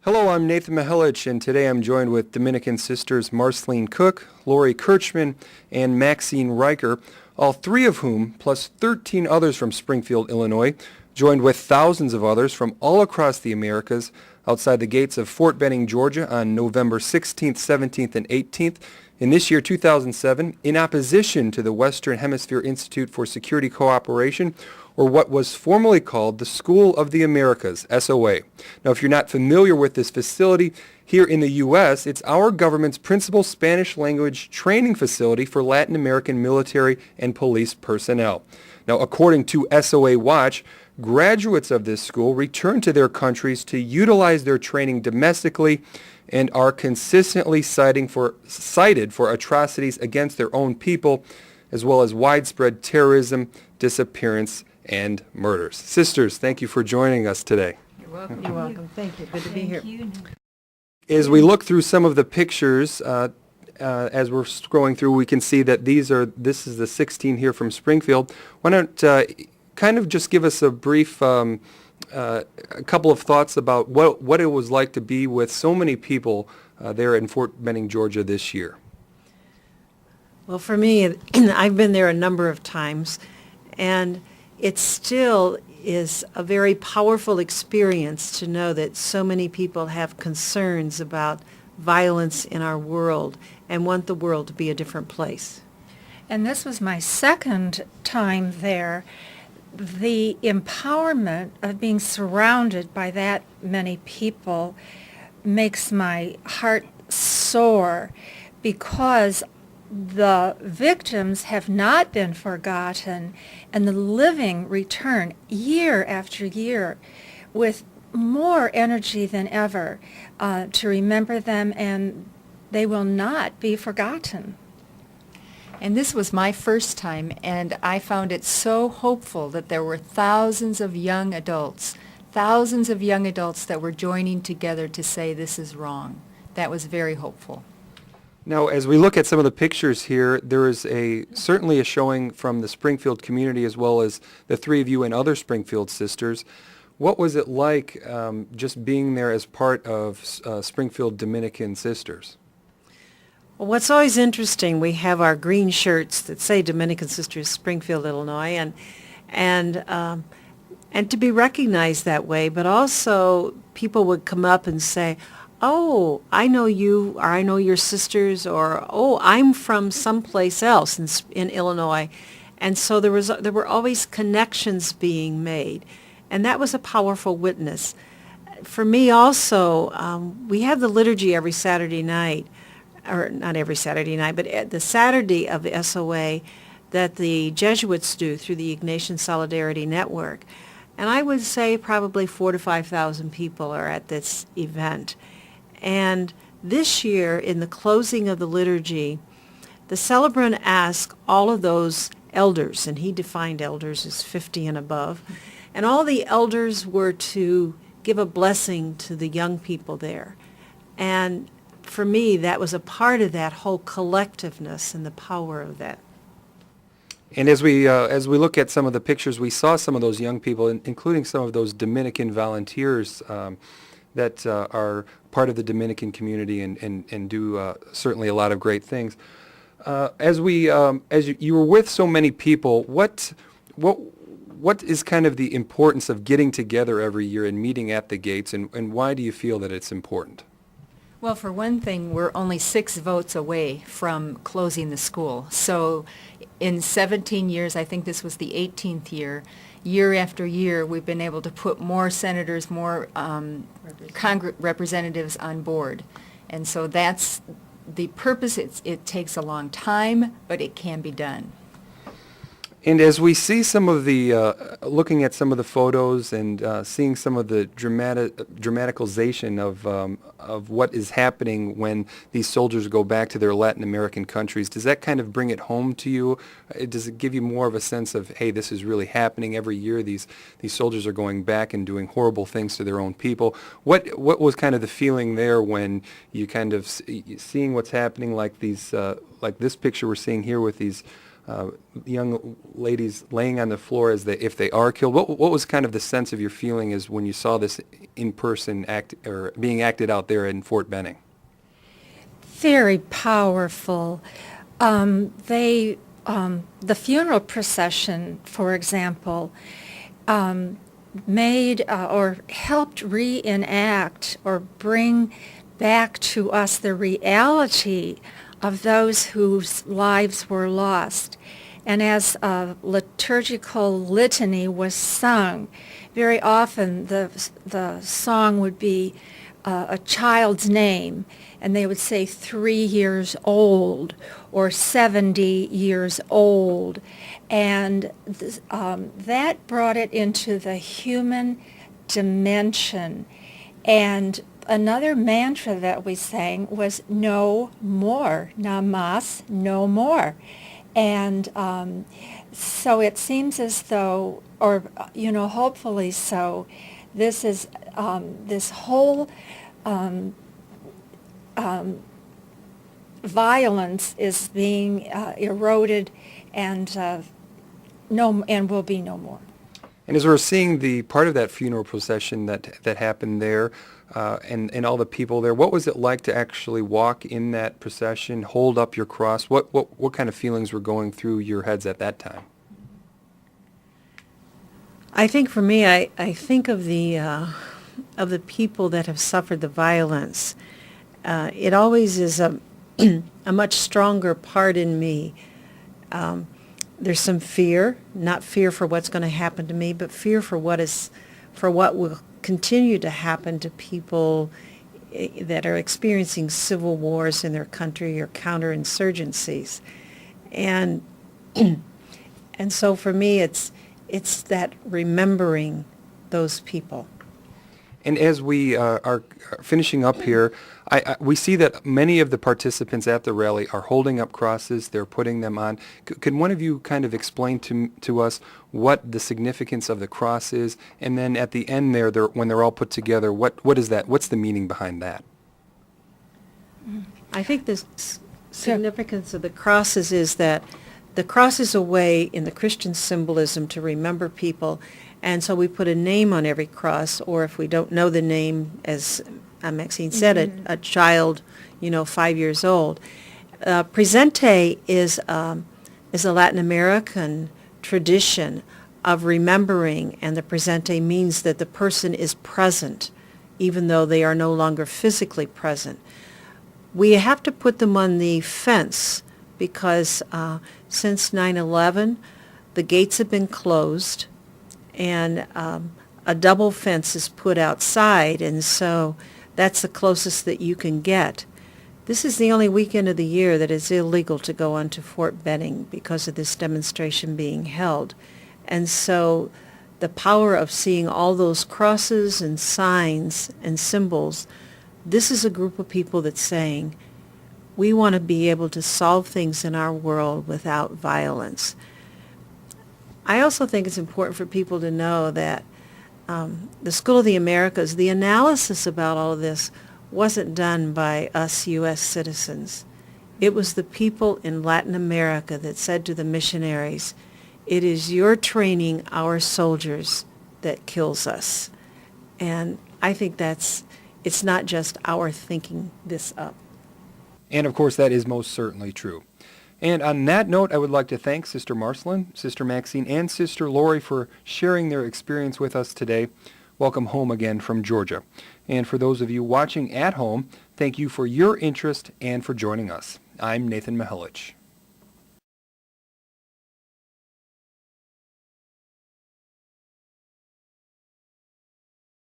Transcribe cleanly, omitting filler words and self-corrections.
Hello, I'm Nathan Mihelich, and today I'm joined with Dominican sisters Marceline Cook, Lori Kirchman, and Maxine Riker, all three of whom, plus 13 others from Springfield, Illinois, joined with thousands of others from all across the Americas outside the gates of Fort Benning, Georgia on November 16th, 17th, and 18th in this year 2007 in opposition to the Western Hemisphere Institute for Security Cooperation, or what was formerly called the School of the Americas, SOA. Now, if you're not familiar with this facility, here in the U.S., it's our government's principal Spanish language training facility for Latin American military and police personnel. Now, according to SOA Watch, graduates of this school return to their countries to utilize their training domestically and are consistently cited for atrocities against their own people, as well as widespread terrorism, disappearance, and murders. Sisters, thank you for joining us today. You're welcome. You're welcome. Thank you. Good to be here. As we look through some of the pictures, as we're scrolling through, we can see that this is the 16 here from Springfield. Why don't kind of just give us a brief, a couple of thoughts about what it was like to be with so many people there in Fort Benning, Georgia this year. Well, for me, I've been there a number of times, and it still is a very powerful experience to know that so many people have concerns about violence in our world and want the world to be a different place. And this was my second time there. The empowerment of being surrounded by that many people makes my heart soar, because the victims have not been forgotten, and the living return year after year with more energy than ever to remember them, and they will not be forgotten. And this was my first time, and I found it so hopeful that there were thousands of young adults that were joining together to say this is wrong. That was very hopeful. Now, as we look at some of the pictures here, there is certainly a showing from the Springfield community as well as the three of you and other Springfield sisters. What was it like just being there as part of Springfield Dominican Sisters? Well, what's always interesting, we have our green shirts that say Dominican Sisters, Springfield, Illinois, and to be recognized that way, but also people would come up and say, "Oh, I know you," or "I know your sisters," or "Oh, I'm from someplace else in Illinois." And so there were always connections being made, and that was a powerful witness. For me also, we have the liturgy every Saturday night, or not every Saturday night, but the Saturday of the SOA that the Jesuits do through the Ignatian Solidarity Network. And I would say probably 4,000 to 5,000 people are at this event. And this year, in the closing of the liturgy, the celebrant asked all of those elders, and he defined elders as 50 and above, and all the elders were to give a blessing to the young people there. And for me, that was a part of that whole collectiveness and the power of that. And as we look at some of the pictures, we saw some of those young people, including some of those Dominican volunteers that are part of the Dominican community and do certainly a lot of great things. As you were with so many people, what is kind of the importance of getting together every year and meeting at the gates, and why do you feel that it's important? Well, for one thing, we're only 6 votes away from closing the school. So in 17 years, I think this was the 18th year after year, we've been able to put more senators, more representatives on board. And so that's the purpose. It takes a long time, but it can be done. And as we see some of the, looking at some of the photos and seeing some of the dramatization of what is happening when these soldiers go back to their Latin American countries, does that kind of bring it home to you? Does it give you more of a sense of, hey, this is really happening every year? These soldiers are going back and doing horrible things to their own people. What was kind of the feeling there when you kind of seeing what's happening, like these, like this picture we're seeing here with these young ladies laying on the floor if they are killed. What was kind of the sense of your feeling as when you saw this in person being acted out there in Fort Benning? Very powerful. The funeral procession, for example, made or helped reenact or bring back to us the reality of those whose lives were lost. And as a liturgical litany was sung, very often the song would be a child's name, and they would say 3 years old or 70 years old. And that brought it into the human dimension. And another mantra that we sang was no more, namas, no more. And so it seems as though, or, hopefully so, this is, this whole violence is being eroded and will be no more. And as we're seeing the part of that funeral procession that happened there, and all the people there, what was it like to actually walk in that procession, hold up your cross? What kind of feelings were going through your heads at that time? I think for me, I think of the people that have suffered the violence. It always is a much stronger part in me. There's some fear, not fear for what's going to happen to me, but fear for what will continue to happen to people that are experiencing civil wars in their country or counterinsurgencies. And and so for me, it's that remembering those people. And as we are finishing up here, we see that many of the participants at the rally are holding up crosses. They're putting them on. Could one of you kind of explain to us what the significance of the cross is? And then at the end there, when they're all put together, what is that? What's the meaning behind that? I think the significance of the crosses is that the cross is a way in the Christian symbolism to remember people. And so we put a name on every cross, or if we don't know the name, as Maxine said, a child, 5 years old. Presente is a Latin American tradition of remembering, and the presente means that the person is present, even though they are no longer physically present. We have to put them on the fence because since 9/11, the gates have been closed, and a double fence is put outside, and so that's the closest that you can get. This is the only weekend of the year that it's illegal to go onto Fort Benning because of this demonstration being held. And so the power of seeing all those crosses and signs and symbols, this is a group of people that's saying, we want to be able to solve things in our world without violence. I also think it's important for people to know that the School of the Americas, the analysis about all of this wasn't done by us U.S. citizens. It was the people in Latin America that said to the missionaries, it is your training our soldiers that kills us. And I think it's not just our thinking this up. And of course, that is most certainly true. And on that note, I would like to thank Sister Marceline, Sister Maxine, and Sister Lori for sharing their experience with us today. Welcome home again from Georgia. And for those of you watching at home, thank you for your interest and for joining us. I'm Nathan Mihelich.